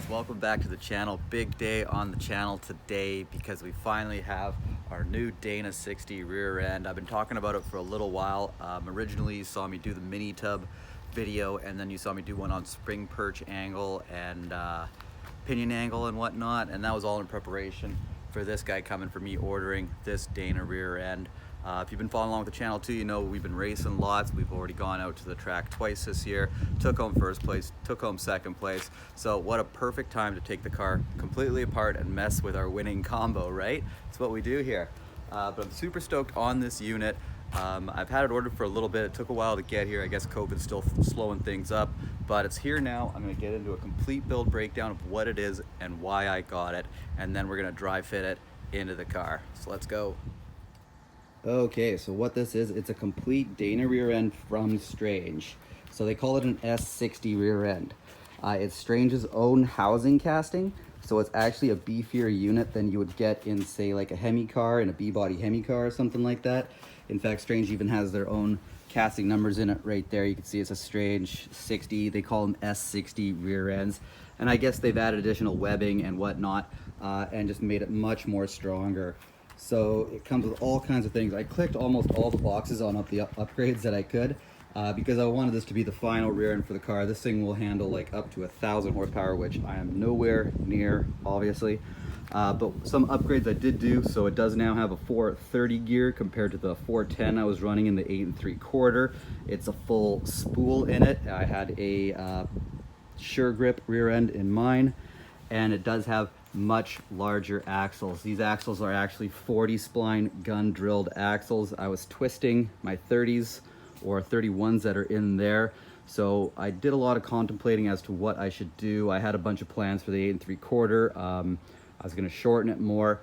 guys, welcome back to the channel. Big day on the channel today because we finally have our new Dana 60 rear end. I've been talking about it for a little while. Originally you saw me do the mini tub video, and then you saw me do one on spring perch angle and pinion angle and whatnot, and that was all in preparation for this guy coming, for me ordering this Dana rear end. If you've been following along with the channel too, you know we've been racing lots. We've already gone out to the track twice this year, took home first place, took home second place. So what a perfect time to take the car completely apart and mess with our winning combo, right? That's what we do here. But I'm super stoked on this unit. I've had it ordered for a little bit. It took a while to get here. I guess COVID's still slowing things up, but it's here now. I'm gonna get into a complete build breakdown of what it is and why I got it, and then we're gonna dry fit it into the car. So let's go. Okay, so what this is, it's a complete Dana rear end from Strange. So they call it an S60 rear end. It's Strange's own housing casting, so it's actually a beefier unit than you would get in, say, like a Hemi car, in a B-body Hemi car or something like that. In fact, Strange even has their own casting numbers in it right there. You can see it's a Strange 60. They call them S60 rear ends. And I guess they've added additional webbing and whatnot and just made it much more stronger. So it comes with all kinds of things. I clicked almost all the boxes on the upgrades that I could because I wanted this to be the final rear end for the car. This thing will handle like up to 1,000 horsepower, which I am nowhere near, obviously. But some upgrades I did do. So it does now have a 430 gear compared to the 410 I was running in the 8 3/4. It's a full spool in it. I had a Sure Grip rear end in mine, and it does have much larger axles. These axles are actually 40 spline gun drilled axles. I was twisting my 30s or 31s that are in there, so I did a lot of contemplating as to what I should do. I had a bunch of plans for the 8 3/4. I was going to shorten it more,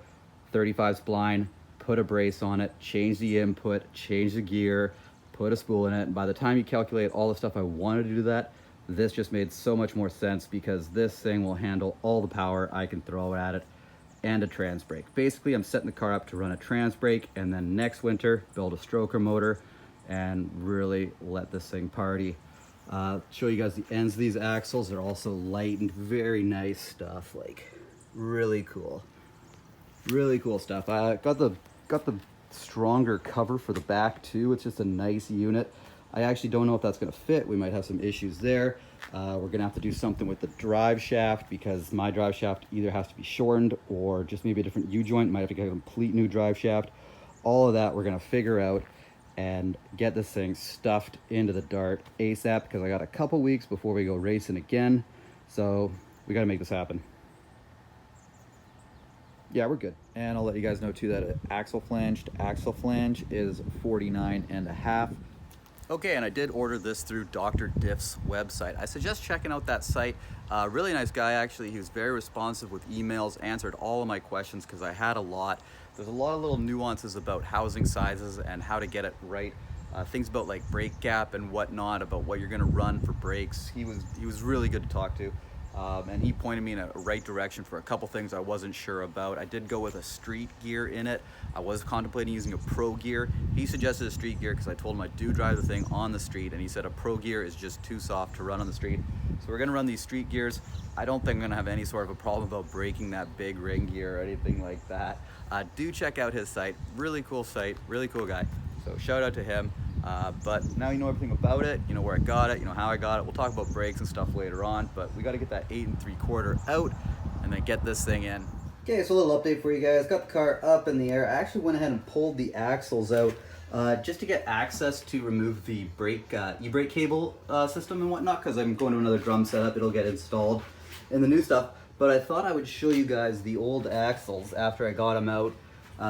35 spline, put a brace on it, change the input, change the gear, put a spool in it, and by the time you calculate all the stuff I wanted to do that, this just made so much more sense because this thing will handle all the power I can throw at it and a trans brake. Basically, I'm setting the car up to run a trans brake, and then next winter build a stroker motor and really let this thing party. Show you guys the ends of these axles. They're also lightened, very nice stuff, like really cool stuff. I got the stronger cover for the back too. It's just a nice unit. I actually don't know if that's going to fit. We might have some issues there. We're going to have to do something with the drive shaft because my drive shaft either has to be shortened or just maybe a different U-joint. Might have to get a complete new drive shaft. All of that we're going to figure out and get this thing stuffed into the Dart ASAP because I got a couple weeks before we go racing again. So we got to make this happen. Yeah, we're good. And I'll let you guys know too that axle flange to axle flange is 49.5. Okay, and I did order this through Dr. Diff's website. I suggest checking out that site. Really nice guy, actually. He was very responsive with emails, answered all of my questions because I had a lot. There's a lot of little nuances about housing sizes and how to get it right. Things about like brake gap and whatnot, about what you're gonna run for brakes. He was really good to talk to. And he pointed me in a right direction for a couple things I wasn't sure about. I did go with a street gear in it. I was contemplating using a pro gear. He suggested a street gear because I told him I do drive the thing on the street, and he said a pro gear is just too soft to run on the street. So we're gonna run these street gears. I don't think I'm gonna have any sort of a problem about breaking that big ring gear or anything like that. Do check out his site. Really cool site, really cool guy. So shout out to him. But now you know everything about it, you know where I got it, you know how I got it. We'll talk about brakes and stuff later on, but we got to get that 8 3/4 out and then get this thing in. Okay, so a little update for you guys. Got the car up in the air. I actually went ahead and pulled the axles out just to get access to remove the brake e-brake cable system and whatnot, because I'm going to another drum setup. It'll get installed in the new stuff. But I thought I would show you guys the old axles after I got them out.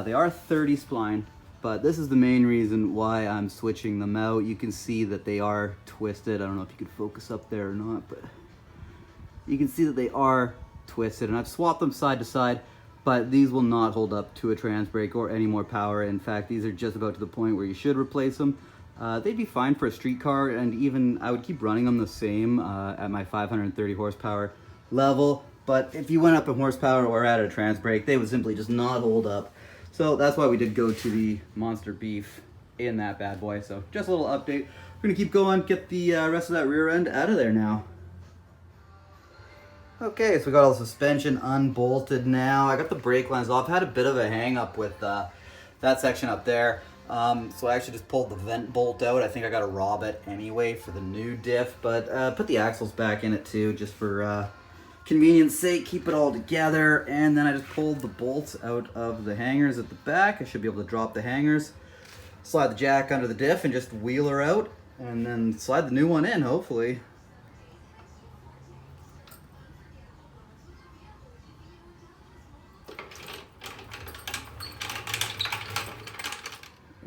They are 30 spline. But this is the main reason why I'm switching them out. You can see that they are twisted. I don't know if you can focus up there or not, but you can see that they are twisted. And I've swapped them side to side, but these will not hold up to a trans brake or any more power. In fact, these are just about to the point where you should replace them. They'd be fine for a street car, and even I would keep running them the same at my 530 horsepower level. But if you went up in horsepower or added a trans brake, they would simply just not hold up. So that's why we did go to the Monster Beef in that bad boy. So just a little update. We're gonna keep going, get the rest of that rear end out of there now. Okay, so we got all the suspension unbolted now. I got the brake lines off. I had a bit of a hang up with that section up there. So I actually just pulled the vent bolt out. I think I got to rob it anyway for the new diff, but put the axles back in it too, just for convenience sake, keep it all together. And then I just pulled the bolts out of the hangers at the back. I should be able to drop the hangers, slide the jack under the diff and just wheel her out, and then slide the new one in, hopefully.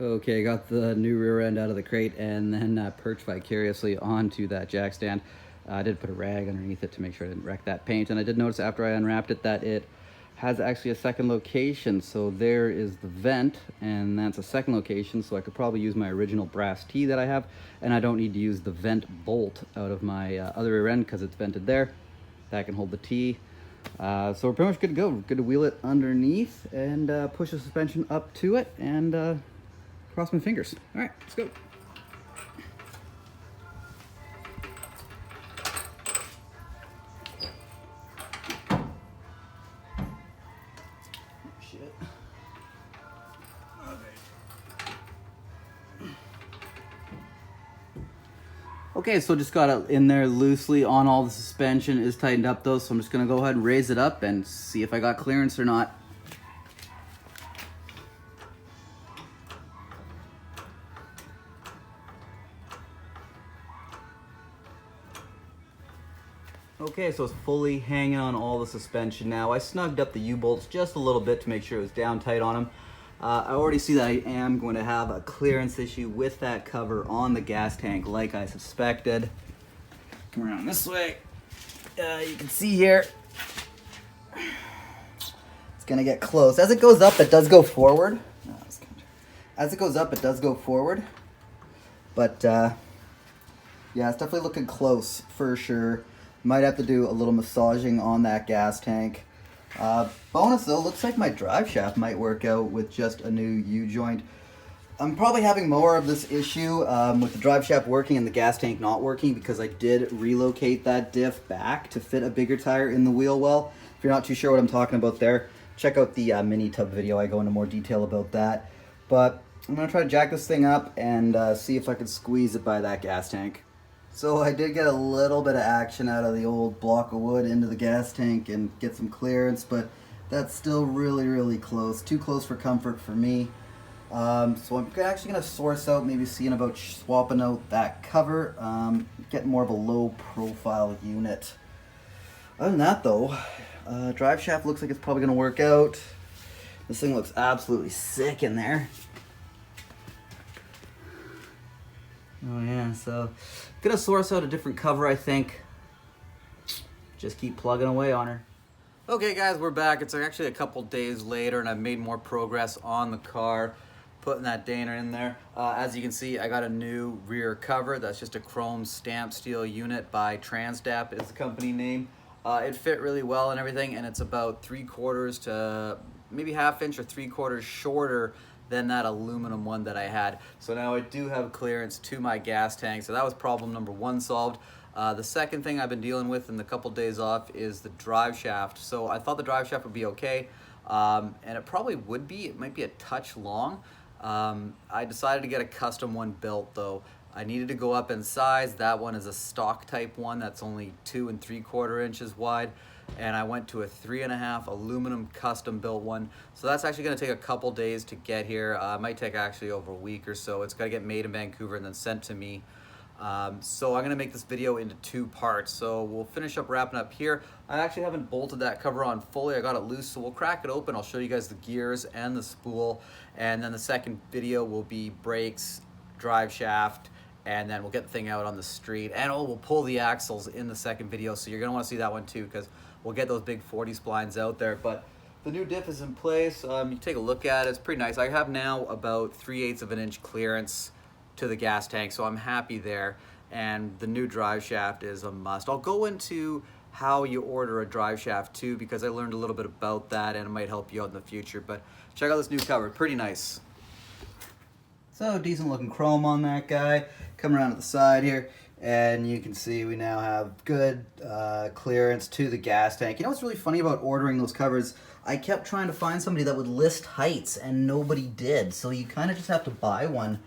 Okay, got the new rear end out of the crate and then perched vicariously onto that jack stand. I did put a rag underneath it to make sure I didn't wreck that paint, and I did notice after I unwrapped it that it has actually a second location. So there is the vent, and that's a second location, so I could probably use my original brass T that I have, and I don't need to use the vent bolt out of my other rear end because it's vented there. That can hold the T. So we're pretty much good to go. We're good to wheel it underneath and push the suspension up to it and cross my fingers. All right, let's go. Shit. Okay, so just got it in there loosely on all the suspension. It is tightened up though, so I'm just gonna go ahead and raise it up and see if I got clearance or not. Okay, so it's fully hanging on all the suspension now. I snugged up the U-bolts just a little bit to make sure it was down tight on them. I already see that I am going to have a clearance issue with that cover on the gas tank like I suspected. Come around this way. You can see here, it's gonna get close. As it goes up, it does go forward. As it goes up, it does go forward. But yeah, it's definitely looking close for sure. Might have to do a little massaging on that gas tank. Bonus though, looks like my drive shaft might work out with just a new U-joint. I'm probably having more of this issue with the drive shaft working and the gas tank not working because I did relocate that diff back to fit a bigger tire in the wheel well. If you're not too sure what I'm talking about there, check out the mini tub video. I go into more detail about that. But I'm gonna try to jack this thing up and see if I can squeeze it by that gas tank. So I did get a little bit of action out of the old block of wood into the gas tank and get some clearance, but that's still really, really close. Too close for comfort for me. So I'm actually going to source out, maybe seeing about swapping out that cover, getting more of a low profile unit. Other than that though, drive shaft looks like it's probably going to work out. This thing looks absolutely sick in there. Oh yeah, so gonna source out a different cover, I think. Just keep plugging away on her. Okay guys, we're back. It's actually a couple days later and I've made more progress on the car, putting that Dana in there. As you can see, I got a new rear cover. That's just a chrome stamped steel unit by Transdap is the company name. It fit really well and everything, and it's about 3/4 to maybe 1/2 inch or 3/4 shorter than that aluminum one that I had. So now I do have clearance to my gas tank. So that was problem number 1 solved. The second thing I've been dealing with in the couple days off is the drive shaft. So I thought the drive shaft would be okay, and it probably would be. It might be a touch long. I decided to get a custom one built though. I needed to go up in size. That one is a stock type one that's only 2 3/4 inches wide. And I went to a 3.5 aluminum custom built one. So that's actually gonna take a couple days to get here. It might take actually over a week or so. It's gotta get made in Vancouver and then sent to me. So I'm gonna make this video into 2 parts. So we'll finish up wrapping up here. I actually haven't bolted that cover on fully. I got it loose, so we'll crack it open. I'll show you guys the gears and the spool. And then the second video will be brakes, drive shaft, and then we'll get the thing out on the street. And we'll pull the axles in the second video. So you're gonna wanna see that one too, because we'll get those big 40 splines out there. But the new diff is in place. You take a look at it, it's pretty nice. I have now about 3/8 of an inch clearance to the gas tank, so I'm happy there. And the new drive shaft is a must. I'll go into how you order a drive shaft too, because I learned a little bit about that and it might help you out in the future. But check out this new cover, pretty nice. So decent looking chrome on that guy. Come around to the side here, And you can see we now have good clearance to the gas tank. You know what's really funny about ordering those covers? I kept trying to find somebody that would list heights and nobody did. So you kind of just have to buy one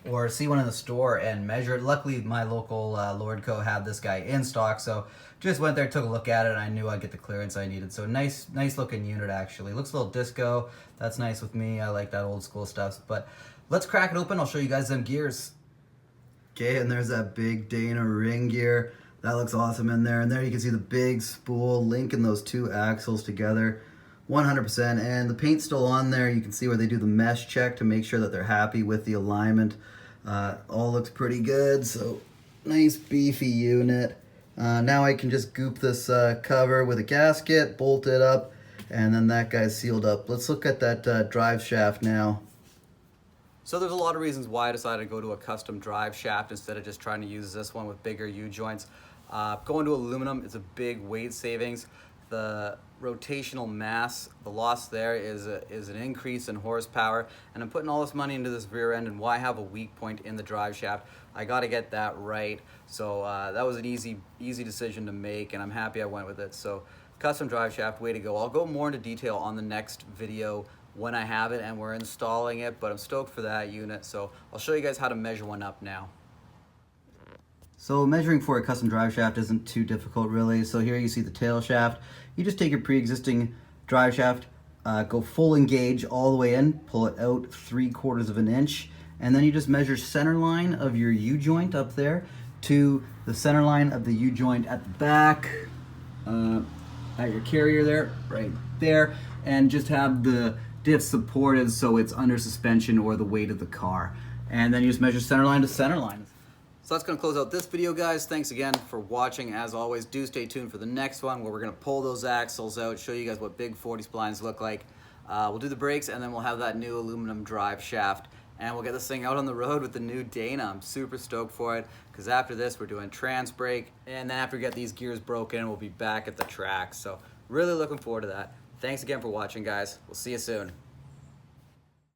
or see one in the store and measure it. Luckily, my local Lordco had this guy in stock, so just went there, took a look at it, and I knew I'd get the clearance I needed. So nice looking unit actually. Looks a little disco. That's nice with me. I like that old school stuff. But let's crack it open. I'll show you guys them gears. Okay, and there's that big Dana ring gear. That looks awesome in there. And there you can see the big spool linking those two axles together. 100%, and the paint's still on there. You can see where they do the mesh check to make sure that they're happy with the alignment. All looks pretty good, so nice beefy unit. Now I can just goop this cover with a gasket, bolt it up, and then that guy's sealed up. Let's look at that drive shaft now. So there's a lot of reasons why I decided to go to a custom drive shaft instead of just trying to use this one with bigger U-joints. Going to aluminum is a big weight savings. The rotational mass, the loss there is an increase in horsepower, and I'm putting all this money into this rear end, and why have a weak point in the drive shaft? I got to get that right. So that was an easy decision to make, and I'm happy I went with it. So custom drive shaft, way to go. I'll go more into detail on the next video when I have it and we're installing it, but I'm stoked for that unit. So I'll show you guys how to measure one up now. So measuring for a custom drive shaft isn't too difficult really. So here you see the tail shaft. You just take your pre-existing drive shaft, go full engage all the way in, pull it out 3/4 of an inch, and then you just measure center line of your U-joint up there to the center line of the U-joint at the back, at your carrier there, right there, and just have the diff supported so it's under suspension or the weight of the car. And then you just measure center line to center line. So that's going to close out this video, guys. Thanks again for watching. As always, do stay tuned for the next one where we're going to pull those axles out, show you guys what big 40 splines look like. We'll do the brakes, and then we'll have that new aluminum drive shaft, and we'll get this thing out on the road with the new Dana. I'm super stoked for it, because after this, we're doing trans brake, and then after we get these gears broken, we'll be back at the track. So really looking forward to that. Thanks again for watching, guys. We'll see you soon.